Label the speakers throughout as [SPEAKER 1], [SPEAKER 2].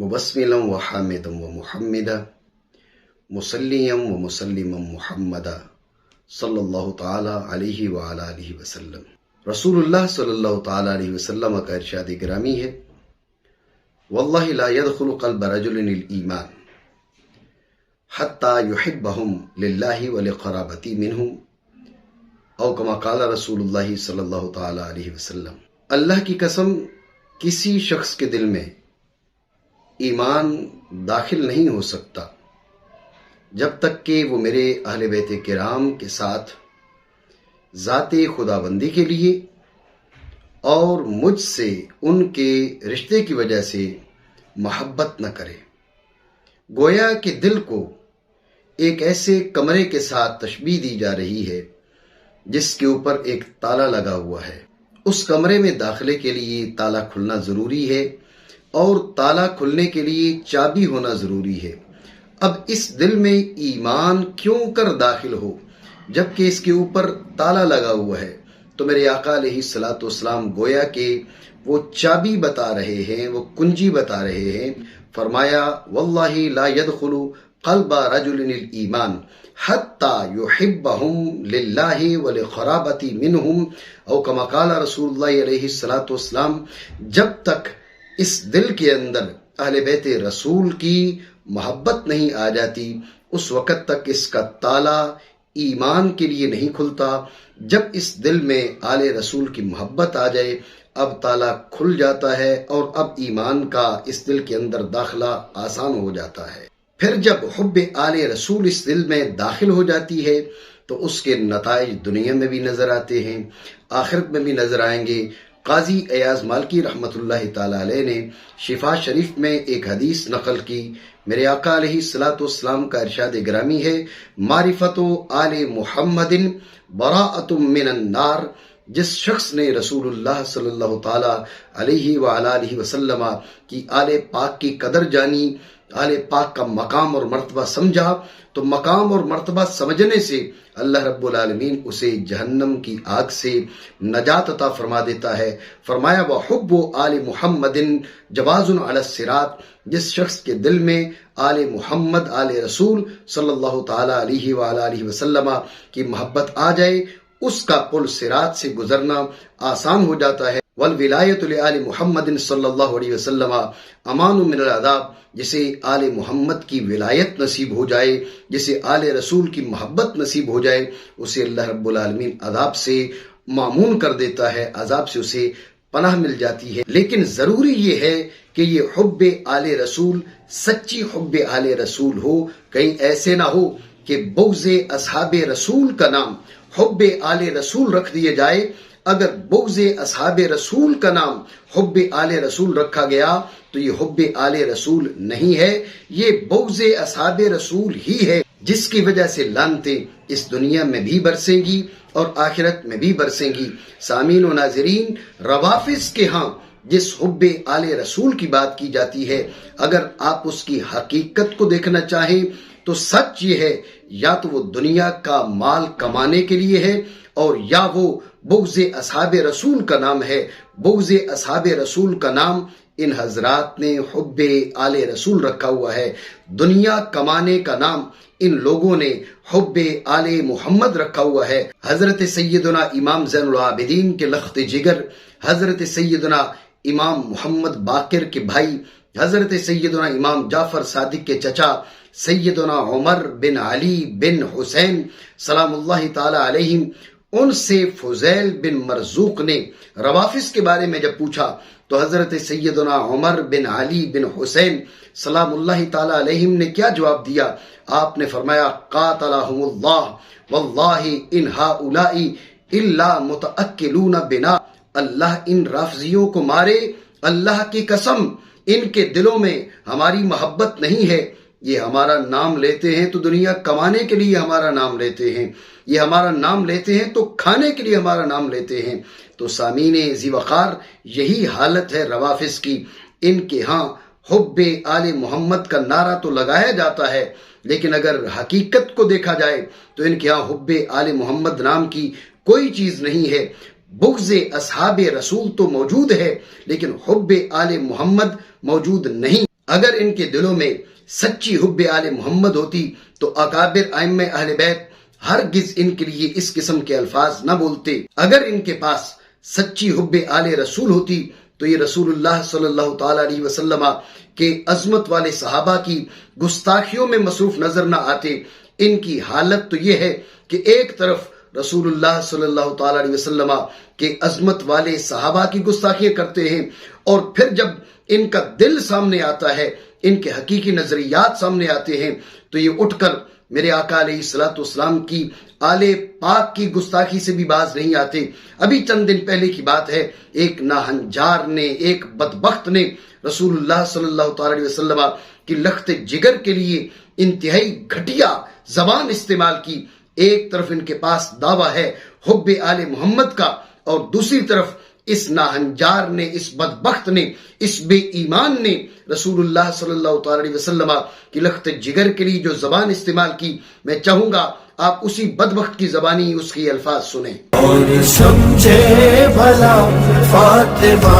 [SPEAKER 1] مبسملا وحامدا ومحمدا مصليا ومسلما محمدا صلی اللہ تعالی علیہ وعلی آلہ وسلم۔ رسول اللہ صلی اللہ تعالی علیہ وسلم کا ارشاد گرامی ہے، واللہ لا يدخل قلب رجل الایمان حتی یحبہم للہ ولقرابتی منہم، او کما قال رسول اللہ صلی اللہ تعالی علیہ وسلم۔ اللہ کی قسم، کسی شخص کے دل میں ایمان داخل نہیں ہو سکتا جب تک کہ وہ میرے اہل بیت کرام کے ساتھ ذات خداوندی کے لیے اور مجھ سے ان کے رشتے کی وجہ سے محبت نہ کرے۔ گویا کہ دل کو ایک ایسے کمرے کے ساتھ تشبیہ دی جا رہی ہے جس کے اوپر ایک تالا لگا ہوا ہے۔ اس کمرے میں داخلے کے لیے تالا کھلنا ضروری ہے اور تالا کھلنے کے لیے چابی ہونا ضروری ہے۔ اب اس دل میں ایمان کیوں کر داخل ہو جبکہ اس کے اوپر تالا لگا ہوا ہے؟ تو میرے آقا علیہ الصلوۃ والسلام گویا کہ وہ چابی بتا رہے ہیں، وہ کنجی بتا رہے ہیں۔ فرمایا، واللہ لا يدخل قلب رجل الایمان حتی یحبہم للہ ولقرابتی منہم، او کما قال رسول اللہ علیہ الصلوۃ والسلام، جب تک اس دل کے اندر اہل بیت رسول کی محبت نہیں آ جاتی اس وقت تک اس کا تالا ایمان کے لیے نہیں کھلتا۔ جب اس دل میں آل رسول کی محبت آ جائے اب تالا کھل جاتا ہے اور اب ایمان کا اس دل کے اندر داخلہ آسان ہو جاتا ہے۔ پھر جب حب آل رسول اس دل میں داخل ہو جاتی ہے تو اس کے نتائج دنیا میں بھی نظر آتے ہیں، آخرت میں بھی نظر آئیں گے۔ قاضی ایاز مالکی رحمۃ اللہ تعالی علیہ نے شفا شریف میں ایک حدیث نقل کی۔ میرے آقا علیہ الصلوۃ والسلام کا ارشاد گرامی ہے، معرفت آل محمد براءۃ من النار۔ جس شخص نے رسول اللہ صلی اللہ تعالی علیہ وآلہ وسلم کی آل پاک کی قدر جانی، آل پاک کا مقام اور مرتبہ سمجھا، تو مقام اور مرتبہ سمجھنے سے اللہ رب العالمین اسے جہنم کی آگ سے نجات عطا فرما دیتا ہے۔ فرمایا، وحب آل محمد جواز علی الصراط۔ جس شخص کے دل میں آل محمد، آل رسول صلی اللہ تعالی علیہ وآلہ وسلم کی محبت آ جائے اس کا پل صراط سے گزرنا آسان ہو جاتا ہے۔ والولایت لآل محمد صلی اللہ علیہ وسلم امان من العذاب۔ جسے آل محمد کی ولایت نصیب ہو جائے، جسے آل رسول کی محبت نصیب ہو جائے، اسے اللہ رب العالمین عذاب سے معمون کر دیتا ہے، عذاب سے اسے پناہ مل جاتی ہے۔ لیکن ضروری یہ ہے کہ یہ حب آل رسول سچی حب آل رسول ہو، کہیں ایسے نہ ہو کہ بغض اصحاب رسول کا نام حب آل رسول رکھ دیا جائے۔ اگر بغض اصحاب رسول کا نام حب آل رسول رکھا گیا تو یہ حب آل رسول نہیں ہے، یہ بغض اصحاب رسول ہی ہے، جس کی وجہ سے لعنتیں اس دنیا میں بھی برسیں گی اور آخرت میں بھی برسیں گی۔ سامعین و ناظرین، روافض کے ہاں جس حب آل رسول کی بات کی جاتی ہے، اگر آپ اس کی حقیقت کو دیکھنا چاہیں تو سچ یہ ہے، یا تو وہ دنیا کا مال کمانے کے لیے ہے اور یا وہ بغض اصحاب رسول کا نام ہے۔ بغض اصحاب رسول کا نام ان حضرات نے حب آل رسول رکھا ہوا ہے، دنیا کمانے کا نام ان لوگوں نے حب آل محمد رکھا ہوا ہے۔ حضرت سیدنا امام زین العابدین کے لخت جگر، حضرت سیدنا امام محمد باقر کے بھائی، حضرت سیدنا امام جعفر صادق کے چچا سیدنا عمر بن علی بن حسین سلام اللہ تعالی علیہم، ان سے فضیل بن مرزوق نے روافض کے بارے میں جب پوچھا تو حضرت سیدنا عمر بن علی بن حسین سلام اللہ تعالی علیہم نے کیا جواب دیا؟ آپ نے فرمایا، قاتلہم اللہ واللہ ان ہؤلاء الا متأکلون بنا۔ اللہ ان رافضیوں کو مارے، اللہ کی قسم ان کے دلوں میں ہماری محبت نہیں ہے، یہ ہمارا نام لیتے ہیں تو دنیا کمانے کے لیے ہمارا نام لیتے ہیں، یہ ہمارا نام لیتے ہیں تو کھانے کے لیے ہمارا نام لیتے ہیں۔ تو سامعین ذی وقار، یہی حالت ہے روافض کی۔ ان کے ہاں حب آل محمد کا نعرہ تو لگایا جاتا ہے، لیکن اگر حقیقت کو دیکھا جائے تو ان کے ہاں حب آل محمد نام کی کوئی چیز نہیں ہے۔ بغض اصحاب رسول تو موجود ہے لیکن حب آل محمد موجود نہیں۔ اگر ان کے دلوں میں سچی حب آل محمد ہوتی تو اکابر ائمہ اہل بیت ہرگز ان کے لیے اس قسم کے الفاظ نہ بولتے۔ اگر ان کے پاس سچی حب آل رسول ہوتی تو یہ رسول اللہ صلی اللہ تعالی علیہ وسلم کے عظمت والے صحابہ کی گستاخیوں میں مصروف نظر نہ آتے۔ ان کی حالت تو یہ ہے کہ ایک طرف رسول اللہ صلی اللہ تعالی علیہ وسلم کے عظمت والے صحابہ کی گستاخیاں کرتے ہیں، اور پھر جب ان کا دل سامنے آتا ہے، ان کے حقیقی نظریات سامنے آتے ہیں، تو یہ اٹھ کر میرے آقا علیہ الصلوۃ والسلام کی آل پاک کی گستاخی سے بھی باز نہیں آتے۔ ابھی چند دن پہلے کی بات ہے، ایک ناہنجار نے، ایک بدبخت نے رسول اللہ صلی اللہ تعالی علیہ وسلم کی لخت جگر کے لیے انتہائی گھٹیا زبان استعمال کی۔ ایک طرف ان کے پاس دعویٰ ہے حب آل محمد کا، اور دوسری طرف اس ناہنجار نے، اس بدبخت نے، اس بے ایمان نے رسول اللہ صلی اللہ تعالی علیہ وسلم کی لخت جگر کے لیے جو زبان استعمال کی، میں چاہوں گا آپ اسی بدبخت کی زبانی اس کی الفاظ سنیں۔
[SPEAKER 2] اور سمجھے بھلا فاطمہ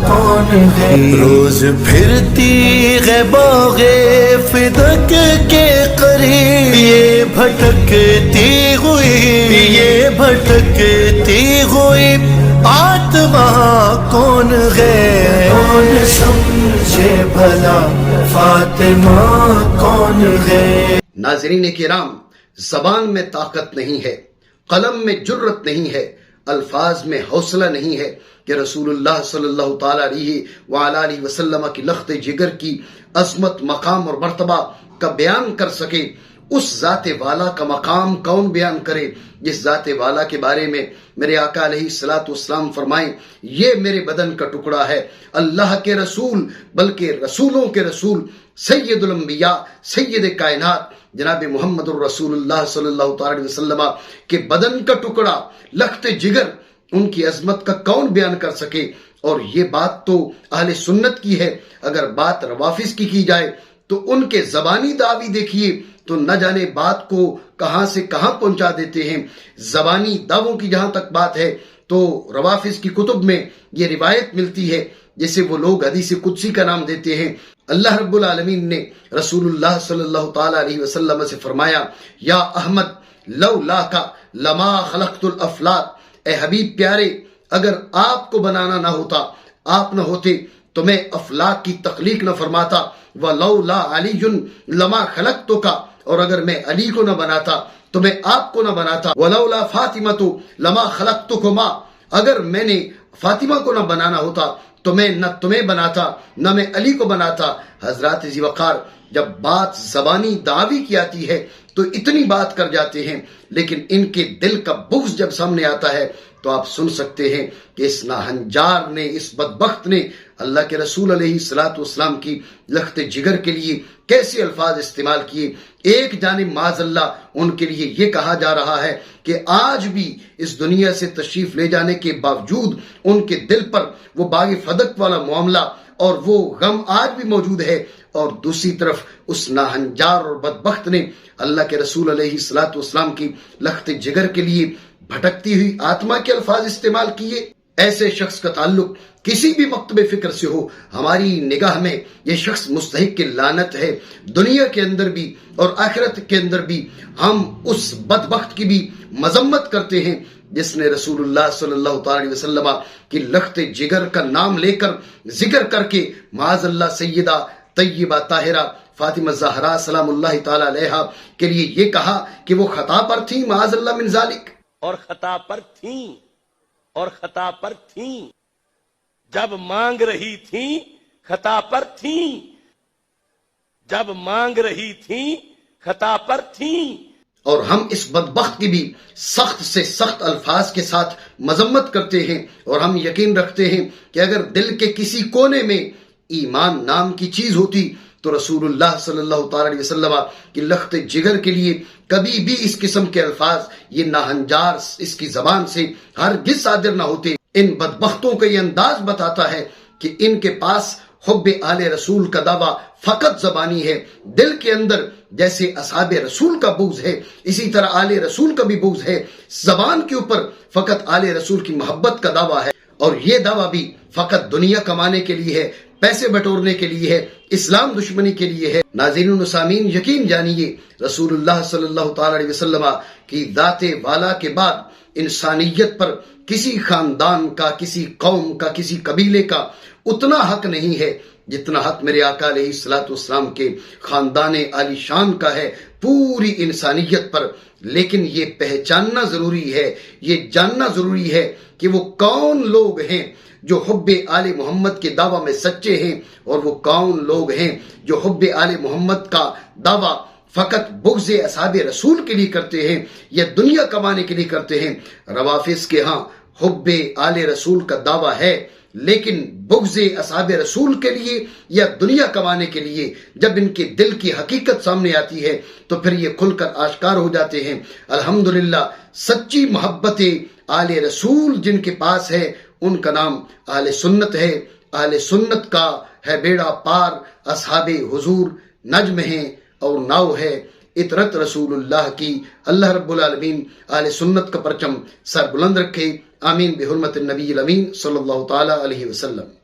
[SPEAKER 2] کون ہے، روز پھرتی ہے باغ فدق کے قریب، یہ بھٹکتی ہوئی آتما کون ہے، کون سمجھے بھلا فاطمہ کون ہے۔
[SPEAKER 1] ناظرین کرام، زبان میں طاقت نہیں ہے، قلم میں جرت نہیں ہے، الفاظ میں حوصلہ نہیں ہے کہ رسول اللہ صلی اللہ تعالی علیہ وآلہ وسلم کی لخت جگر کی عظمت، مقام اور مرتبہ کا بیان کر سکے۔ اس ذات والا کا مقام کون بیان کرے جس ذات والا کے بارے میں میرے آقا علیہ الصلوۃ والسلام فرمائیں، یہ میرے بدن کا ٹکڑا ہے۔ اللہ کے رسول، بلکہ رسولوں کے رسول، سید الانبیاء، سید کائنات جناب محمد الرسول اللہ صلی اللہ تعالی علیہ وسلم کے بدن کا ٹکڑا، لخت جگر، ان کی عظمت کا کون بیان کر سکے؟ اور یہ بات تو اہل سنت کی ہے۔ اگر بات روافض کی جائے تو ان کے زبانی دعوی دیکھیے تو نہ جانے بات کو کہاں سے کہاں پہنچا دیتے ہیں۔ زبانی دعووں کی جہاں تک بات ہے تو روافض کی کتب میں یہ روایت ملتی ہے جسے وہ لوگ حدیث قدسی کا نام دیتے ہیں۔ اللہ رب العالمین نے رسول اللہ صلی اللہ تعالی علیہ وسلم سے فرمایا، یا احمد لولا کا لما خلقت الافلاک، اے حبیب پیارے، اگر آپ کو بنانا نہ ہوتا، آپ نہ ہوتے تو میں افلاک کی تخلیق نہ فرماتا، ولولا علی لما خلقتک، اور اگر میں علی کو نہ بناتا تو میں آپ کو نہ بناتا، ولولا فاطمہ لما خلقتکما، اگر میں نے فاطمہ کو نہ بنانا ہوتا تو میں نہ تمہیں بناتا نہ میں علی کو بناتا۔ حضرات ذی وقار، جب بات زبانی دعوی کی آتی ہے تو اتنی بات کر جاتے ہیں، لیکن ان کے دل کا بغض جب سامنے آتا ہے تو آپ سن سکتے ہیں کہ اس ناہنجار نے، اس بدبخت نے اللہ کے رسول علیہ الصلوۃ والسلام کی لخت جگر کے لیے کیسے الفاظ استعمال کیے۔ ایک جانب معاذ اللہ ان کے لیے یہ کہا جا رہا ہے کہ آج بھی اس دنیا سے تشریف لے جانے کے باوجود ان کے دل پر وہ باغ فدق والا معاملہ اور وہ غم آج بھی موجود ہے، اور دوسری طرف اس ناہنجار اور بدبخت نے اللہ کے رسول علیہ الصلوۃ والسلام کی لخت جگر کے لیے بھٹکتی ہوئی آتما کے الفاظ استعمال کیے۔ ایسے شخص کا تعلق کسی بھی مکتب فکر سے ہو، ہماری نگاہ میں یہ شخص مستحق لعنت ہے، دنیا کے اندر بھی اور آخرت کے اندر بھی۔ ہم اس بدبخت کی بھی مذمت کرتے ہیں جس نے رسول اللہ صلی اللہ تعالی علیہ وسلم کی لخت جگر کا نام لے کر، ذکر کر کے معاذ اللہ سیدہ طیبہ طاہرہ فاطمہ زہرا سلام اللہ تعالی علیہا کے لیے یہ کہا کہ وہ خطا پر تھی، معاذ اللہ من ذالک،
[SPEAKER 3] اور خطا پر تھیں، جب مانگ رہی تھیں خطا پر تھیں، جب مانگ رہی تھیں خطا پر تھیں۔
[SPEAKER 1] اور ہم اس بدبخت کی بھی سخت سے سخت الفاظ کے ساتھ مذمت کرتے ہیں، اور ہم یقین رکھتے ہیں کہ اگر دل کے کسی کونے میں ایمان نام کی چیز ہوتی تو رسول اللہ صلی اللہ تعالی علیہ وسلم کی لخت جگر کے لیے کبھی بھی اس قسم کے الفاظ یہ ناہنجار اس کی زبان سے ہرگز صادر نہ ہوتے۔ ان بدبختوں کا یہ انداز بتاتا ہے کہ ان کے پاس حب آل رسول کا دعویٰ فقط زبانی ہے، دل کے اندر جیسے اصحاب رسول کا بغض ہے اسی طرح آل رسول کا بھی بغض ہے، زبان کے اوپر فقط آل رسول کی محبت کا دعویٰ ہے، اور یہ دعویٰ بھی فقط دنیا کمانے کے لیے ہے، پیسے بٹورنے کے لیے ہے، اسلام دشمنی کے لیے ہے۔ ناظرین و سامعین، یقین جانیے رسول اللہ صلی اللہ تعالی علیہ وسلم کی ذات والا کے بعد انسانیت پر کسی خاندان کا، کسی قوم کا، کسی قبیلے کا اتنا حق نہیں ہے جتنا حق میرے آقا علیہ الصلوۃ والسلام کے خاندان عالی شان کا ہے پوری انسانیت پر۔ لیکن یہ پہچاننا ضروری ہے، یہ جاننا ضروری ہے کہ وہ کون لوگ ہیں جو حب آل محمد کے دعویٰ میں سچے ہیں، اور وہ کون لوگ ہیں جو حب آل محمد کا دعویٰ فقط بغض اصحاب رسول کے لیے کرتے ہیں یا دنیا کمانے کے لیے کرتے ہیں۔ روافض کے ہاں حب آل رسول کا دعویٰ ہے، لیکن بغض اصحاب رسول کے لیے یا دنیا کمانے کے لیے جب ان کے دل کی حقیقت سامنے آتی ہے تو پھر یہ کھل کر آشکار ہو جاتے ہیں۔ الحمدللہ سچی محبت آل رسول جن کے پاس ہے ان کا نام اہل سنت ہے۔ اہل سنت کا ہے بیڑا پار، اصحاب حضور نجم ہیں اور ناؤ ہے اطرت رسول اللہ کی۔ اللہ رب العالمین اہل سنت کا پرچم سر بلند رکھے، آمین بحرمت النبی الامین صلی اللہ تعالی علیہ وسلم۔